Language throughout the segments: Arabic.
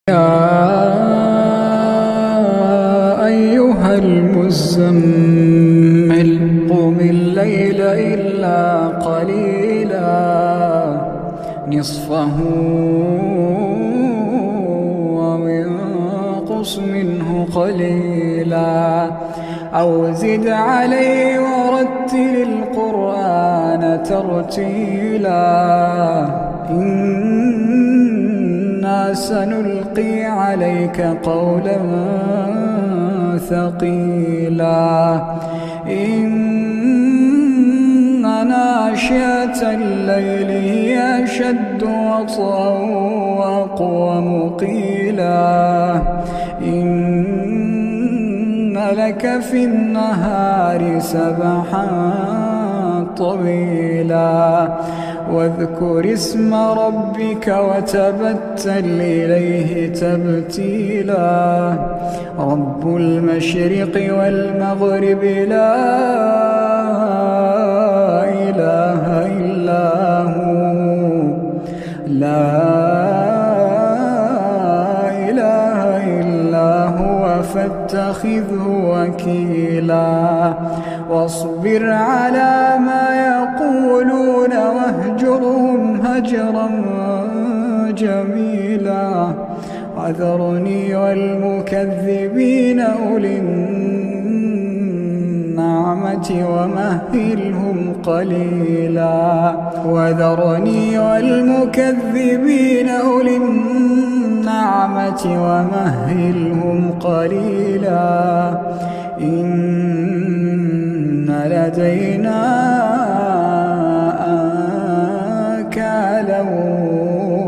يا أيها المزمل قم الليل إلا قليلا نصفه وانقص منه قليلا أو زد عليه ورتل القرآن ترتيلا إنا سنلقي عليك قولا ثقيلا إن ناشئة الليل هي أشد وطئا وأقوم قيلا إن لك في النهار سبحا طويلا واذكر اسم ربك وتبتل إليه تبتيلا رب المشرق والمغرب لا إله إلا هو فاتخذه وكيلا واصبر على ما يقولون واهجرهم هجرا جميلا وذرني والمكذبين أولي النعمة ومهلهم قليلا وذرني والمكذبين أولي النعمة ومهلهم قليلا إن لدينا أنكالا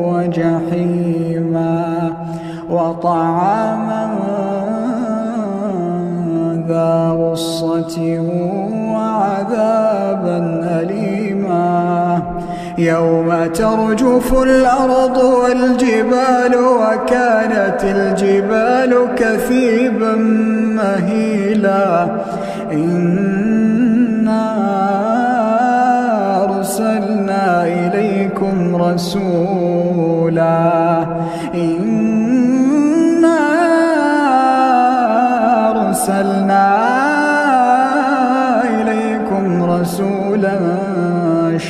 وجحيما وطعاما ذا غصة وعذابا أليما يوم ترجف الأرض والجبال وكانت الجبال كثيبا مهيلا إنا أرسلنا إليكم رسولا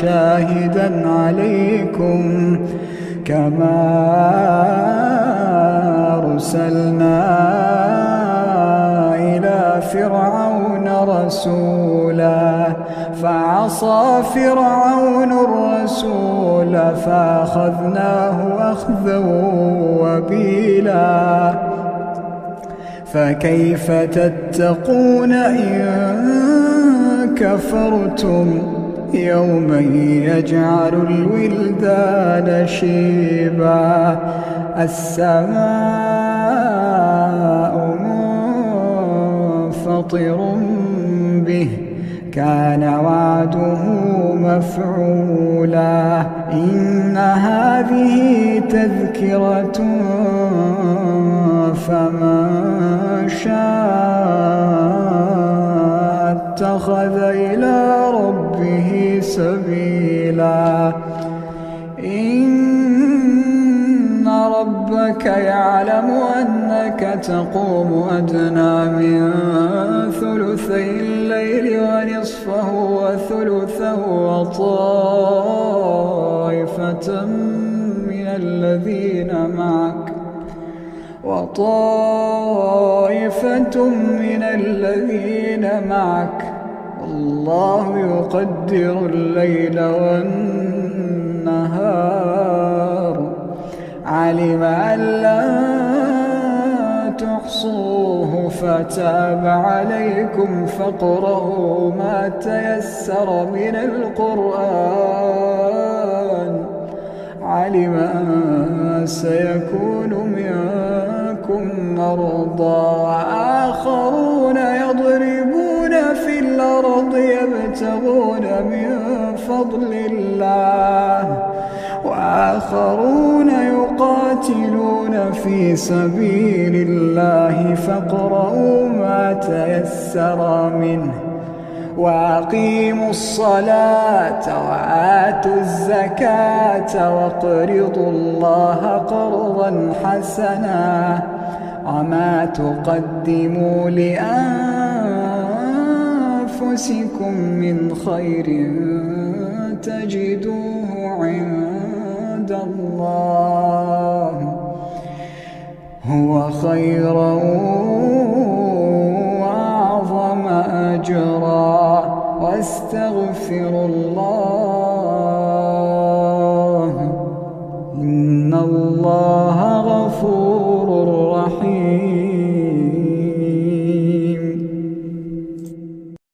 شاهدا عليكم كما أرسلنا إلى فرعون رسولا فعصى فرعون الرسول فأخذناه أخذا وبيلا فكيف تتقون إن كفرتم يوما يجعل الولدان شيبا السماء منفطر به كان وعده مفعولا إن هذه تذكرة فمن شاء اتخذ إلى ربه سبيلا إن ربك يعلم أنك تقوم أدنى من ثلثي الليل ونصفه وثلثه وطائفة من الذين معك الله يقدر الليل والنهار علم أن لا تحصوه فتاب عليكم فاقرؤوا ما تيسر من القرآن علم أن سيكون منكم مرضى وآخرون يضربون في الأرض يبتغون من فضل الله وآخرون يقاتلون في سبيل الله فاقرؤوا ما تيسر منه وأقيموا الصلاة وآتوا الزكاة وأقرضوا الله قرضا حسنا وما تقدموا لأنفسكم من خير تجدوه عند الله هو خيرا وأعظم أجرا واستغفروا الله إن الله